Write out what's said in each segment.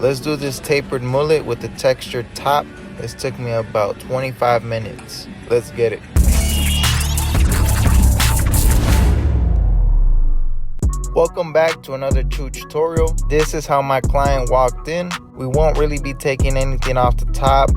Let's do this tapered mullet with the textured top. This took me about 25 minutes. Let's get it. Welcome back to another chooch tutorial. This is how my client walked in. We won't really be taking anything off the top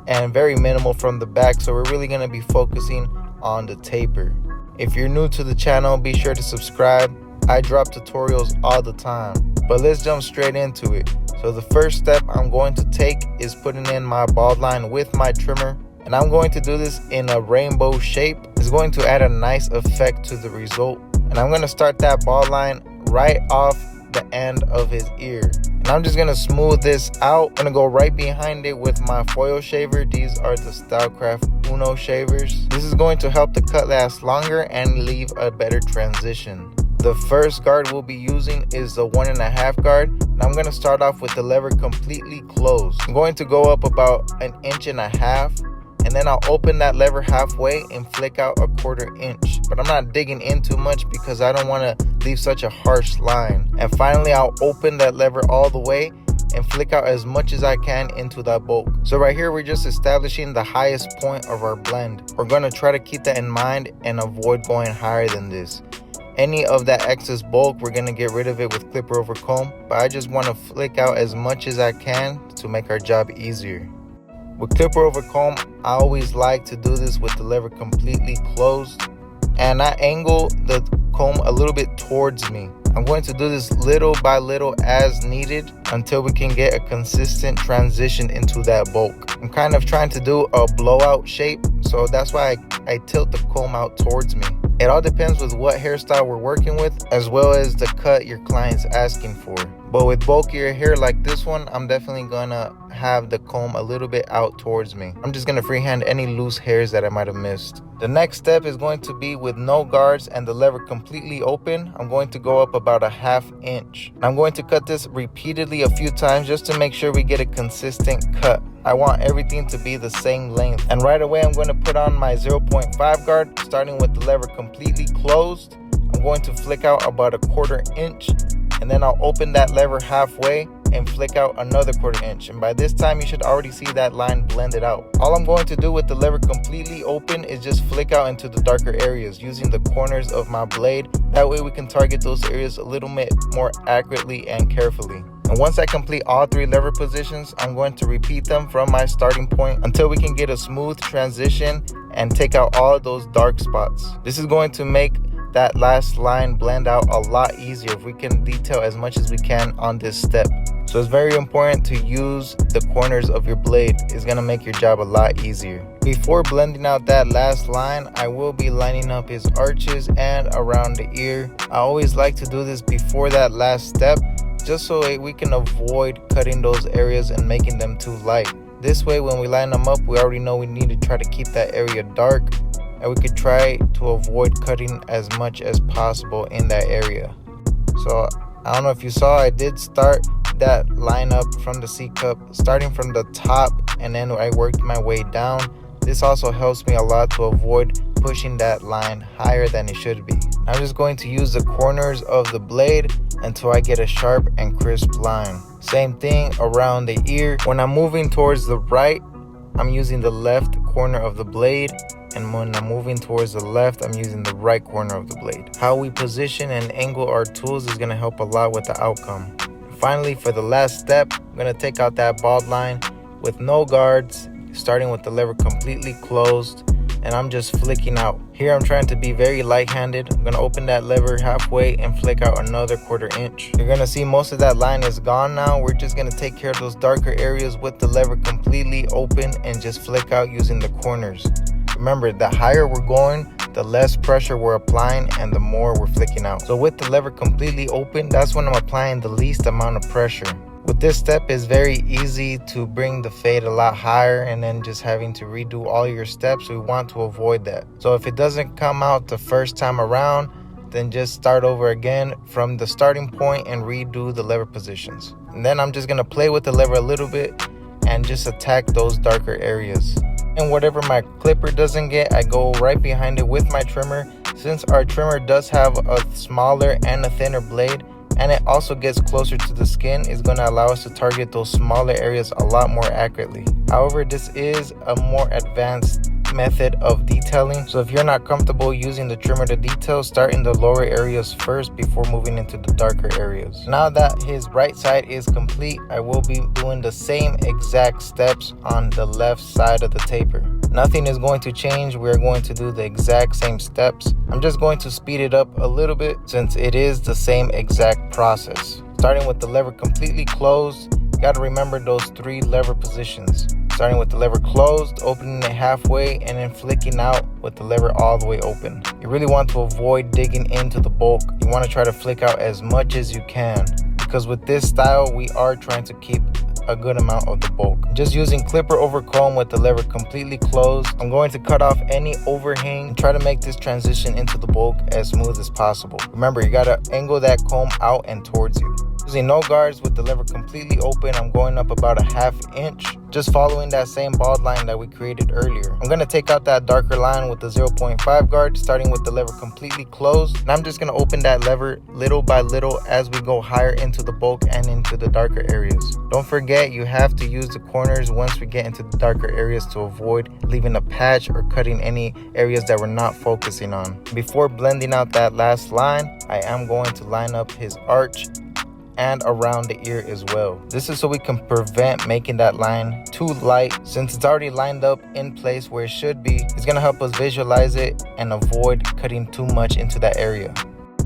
and very minimal from the back, so we're really going to be focusing on the taper. If you're new to the channel, be sure to subscribe. I drop tutorials all the time, but let's jump straight into it. So the first step I'm going to take is putting in my bald line with my trimmer, and I'm going to do this in a rainbow shape. It's going to add a nice effect to the result. And I'm going to start that bald line right off the end of his ear. And I'm just going to smooth this out. I'm going to go right behind it with my foil shaver. These are the Stylecraft Uno shavers. This is going to help the cut last longer and leave a better transition. The first guard we'll be using is the 1.5 guard. And I'm going to start off with the lever completely closed. I'm going to go up about 1.5 inches. And then I'll open that lever halfway and flick out 1/4 inch. But I'm not digging in too much because I don't want to leave such a harsh line. And finally, I'll open that lever all the way and flick out as much as I can into that bulk. So right here, we're just establishing the highest point of our blend. We're going to try to keep that in mind and avoid going higher than this. Any of that excess bulk, we're going to get rid of it with clipper over comb. But I just want to flick out as much as I can to make our job easier. With clipper over comb, I always like to do this with the lever completely closed, and I angle the comb a little bit towards me. I'm going to do this little by little as needed until we can get a consistent transition into that bulk. I'm kind of trying to do a blowout shape, so that's why I tilt the comb out towards me. It all depends with what hairstyle we're working with, as well as the cut your client's asking for. But with bulkier hair like this one, I'm definitely gonna have the comb a little bit out towards me. I'm just gonna freehand any loose hairs that I might have missed. The next step is going to be with no guards and the lever completely open. I'm going to go up about 1/2 inch. I'm going to cut this repeatedly a few times just to make sure we get a consistent cut. I want everything to be the same length. And right away, I'm going to put on my 0.5 guard, starting with the lever completely closed. I'm going to flick out about 1/4 inch, and then I'll open that lever halfway and flick out another 1/4 inch. And by this time, you should already see that line blended out. All I'm going to do with the lever completely open is just flick out into the darker areas using the corners of my blade. That way we can target those areas a little bit more accurately and carefully. And once I complete all 3 lever positions, I'm going to repeat them from my starting point until we can get a smooth transition and take out all of those dark spots. This is going to make that last line blend out a lot easier if we can detail as much as we can on this step. So it's very important to use the corners of your blade. It's going to make your job a lot easier. Before blending out that last line, I will be lining up his arches and around the ear. I always like to do this before that last step, just so we can avoid cutting those areas and making them too light. This way, when we line them up, we already know we need to try to keep that area dark, and we could try to avoid cutting as much as possible in that area. So I don't know if you saw, I did start that line up from the C cup, starting from the top, and then I worked my way down. This also helps me a lot to avoid pushing that line higher than it should be. I'm just going to use the corners of the blade until I get a sharp and crisp line. Same thing around the ear. When I'm moving towards the right, I'm using the left corner of the blade, and when I'm moving towards the left, I'm using the right corner of the blade. How we position and angle our tools is going to help a lot with the outcome. Finally, for the last step, I'm going to take out that bald line with no guards, starting with the lever completely closed, and I'm just flicking out. Here I'm trying to be very light-handed. I'm going to open that lever halfway and flick out another 1/4 inch. You're going to see most of that line is gone now. We're just going to take care of those darker areas with the lever completely open and just flick out using the corners. Remember, the higher we're going, the less pressure we're applying and the more we're flicking out. So with the lever completely open, that's when I'm applying the least amount of pressure. With this step, it's very easy to bring the fade a lot higher and then just having to redo all your steps. We want to avoid that. So if it doesn't come out the first time around, then just start over again from the starting point and redo the lever positions. And then I'm just going to play with the lever a little bit and just attack those darker areas. And whatever my clipper doesn't get, I go right behind it with my trimmer. Since our trimmer does have a smaller and a thinner blade, and it also gets closer to the skin. It's going to allow us to target those smaller areas a lot more accurately. However, this is a more advanced method of detailing, so if you're not comfortable using the trimmer to detail, start in the lower areas first before moving into the darker areas. Now that his right side is complete, I will be doing the same exact steps on the left side of the taper. Nothing is going to change. We're going to do the exact same steps. I'm just going to speed it up a little bit since it is the same exact process. Starting with the lever completely closed, you got to remember those 3 lever positions. Starting with the lever closed, opening it halfway, and then flicking out with the lever all the way open. You really want to avoid digging into the bulk. You want to try to flick out as much as you can, because with this style, we are trying to keep a good amount of the bulk. Just using clipper over comb with the lever completely closed, I'm going to cut off any overhang and try to make this transition into the bulk as smooth as possible. Remember, you gotta angle that comb out and towards you. Using no guards with the lever completely open, I'm going up about a ½ inch, just following that same bald line that we created earlier. I'm going to take out that darker line with the 0.5 guard, starting with the lever completely closed, and I'm just going to open that lever little by little as we go higher into the bulk and into the darker areas. Don't forget, you have to use the corners once we get into the darker areas to avoid leaving a patch or cutting any areas that we're not focusing on. Before blending out that last line, I am going to line up his arch and around the ear as well. This is so we can prevent making that line too light. Since it's already lined up in place where it should be, it's gonna help us visualize it and avoid cutting too much into that area.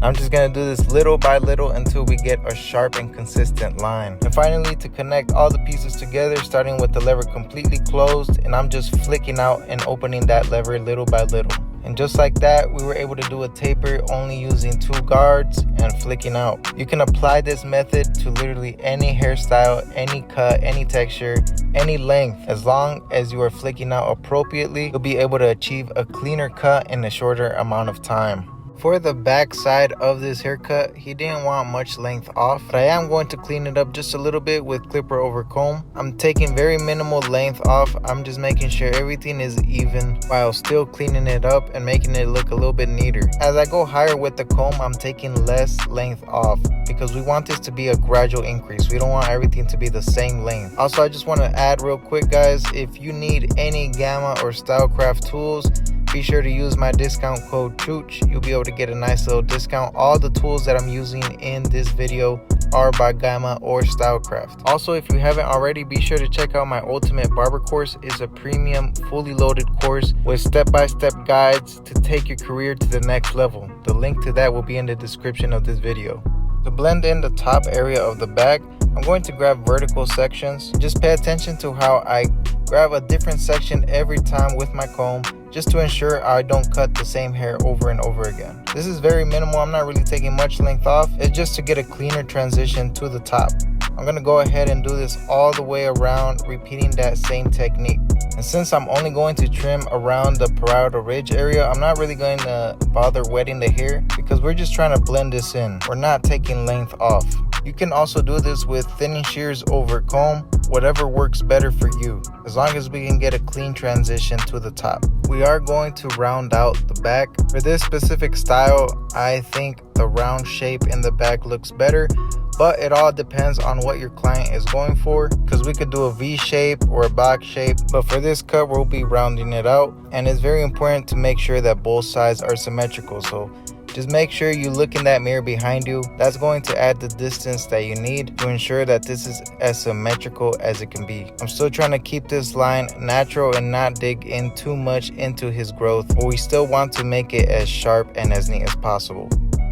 I'm just gonna do this little by little until we get a sharp and consistent line. And finally, to connect all the pieces together, starting with the lever completely closed, and I'm just flicking out and opening that lever little by little. And just like that, we were able to do a taper only using 2 guards and flicking out. You can apply this method to literally any hairstyle, any cut, any texture, any length. As long as you are flicking out appropriately, you'll be able to achieve a cleaner cut in a shorter amount of time. For the back side of this haircut, he didn't want much length off, but I am going to clean it up just a little bit with clipper over comb. I'm taking very minimal length off. I'm just making sure everything is even while still cleaning it up and making it look a little bit neater. As I go higher with the comb, I'm taking less length off because we want this to be a gradual increase. We don't want everything to be the same length. Also, I just want to add real quick, guys, if you need any Gamma or Stylecraft tools, be sure to use my discount code chooch. You'll be able to get a nice little discount. All the tools that I'm using in this video are by Gamma or Stylecraft. Also, if you haven't already, be sure to check out my Ultimate Barber course. It's a premium, fully loaded course with step-by-step guides to take your career to the next level. The link to that will be in the description of this video. To blend in the top area of the back, I'm going to grab vertical sections. Just pay attention to how I grab a different section every time with my comb, just to ensure I don't cut the same hair over and over again. This is very minimal. I'm not really taking much length off. It's just to get a cleaner transition to the top. I'm gonna go ahead and do this all the way around, repeating that same technique. And since I'm only going to trim around the parietal ridge area, I'm not really going to bother wetting the hair because we're just trying to blend this in. We're not taking length off. You can also do this with thinning shears over comb, whatever works better for you, as long as we can get a clean transition to the top. We are going to round out the back. For this specific style, I think the round shape in the back looks better, but it all depends on what your client is going for, because we could do a V shape or a box shape, but for this cut we'll be rounding it out. And it's very important to make sure that both sides are symmetrical, so just make sure you look in that mirror behind you. That's going to add the distance that you need to ensure that this is as symmetrical as it can be. I'm still trying to keep this line natural and not dig in too much into his growth, but we still want to make it as sharp and as neat as possible.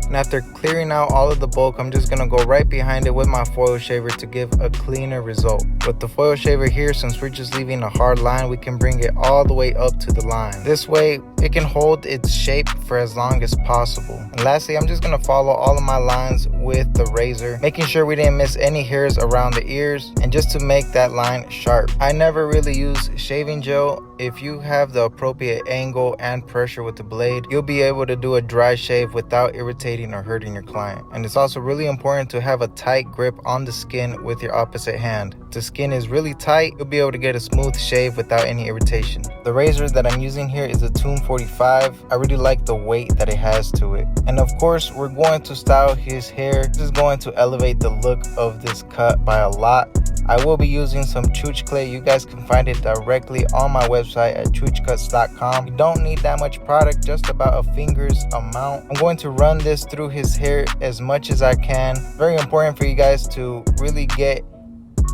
And after clearing out all of the bulk, I'm just going to go right behind it with my foil shaver to give a cleaner result. With the foil shaver here, since we're just leaving a hard line, we can bring it all the way up to the line. This way, it can hold its shape for as long as possible. And lastly, I'm just going to follow all of my lines with the razor, making sure we didn't miss any hairs around the ears, and just to make that line sharp. I never really use shaving gel. if you have the appropriate angle and pressure with the blade, you'll be able to do a dry shave without irritating or hurting your client. And it's also really important to have a tight grip on the skin with your opposite hand. If the skin is really tight, you'll be able to get a smooth shave without any irritation. The razor that I'm using here is a Tune 45. I really like the weight that it has to it. And of course, we're going to style his hair. This is going to elevate the look of this cut by a lot. I will be using some chooch clay. You guys can find it directly on my website at choochcutz.com. You don't need that much product, just about a finger's amount. I'm going to run this through his hair as much as I can. Very important for you guys to really get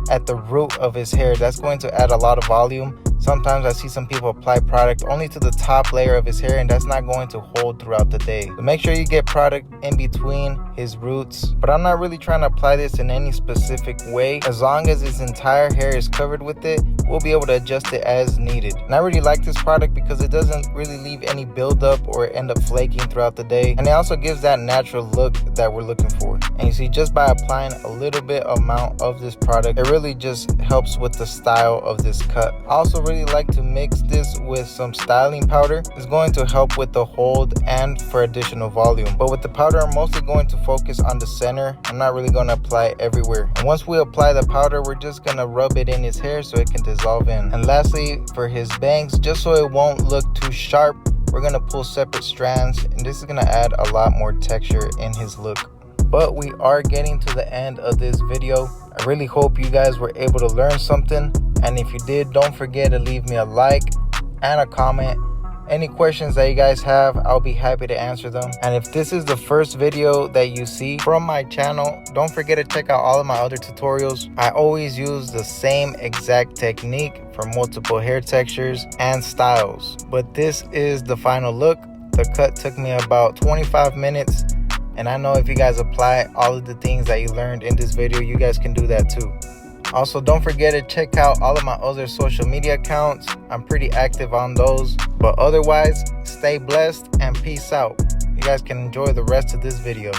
at the root of his hair. That's going to add a lot of volume. Sometimes I see some people apply product only to the top layer of his hair, and that's not going to hold throughout the day. So make sure you get product in between his roots. But I'm not really trying to apply this in any specific way. As long as his entire hair is covered with it, we'll be able to adjust it as needed. And I really like this product because it doesn't really leave any buildup or end up flaking throughout the day. And it also gives that natural look that we're looking for. And you see, just by applying a little bit amount of this product, it really just helps with the style of this cut. I also really like to mix this with some styling powder. It's going to help with the hold and for additional volume. But with the powder, I'm mostly going to focus on the center. I'm not really going to apply it everywhere. And once we apply the powder, we're just going to rub it in his hair so it can dissolve in. And lastly, for his bangs, just so it won't look too sharp, we're going to pull separate strands, and this is going to add a lot more texture in his look. But we are getting to the end of this video. I really hope you guys were able to learn something. And if you did, don't forget to leave me a like and a comment. Any questions that you guys have, I'll be happy to answer them. And if this is the first video that you see from my channel, don't forget to check out all of my other tutorials. I always use the same exact technique for multiple hair textures and styles. But this is the final look. The cut took me about 25 minutes. And I know if you guys apply all of the things that you learned in this video, you guys can do that too. Also, don't forget to check out all of my other social media accounts. I'm pretty active on those. But otherwise, stay blessed and peace out. You guys can enjoy the rest of this video.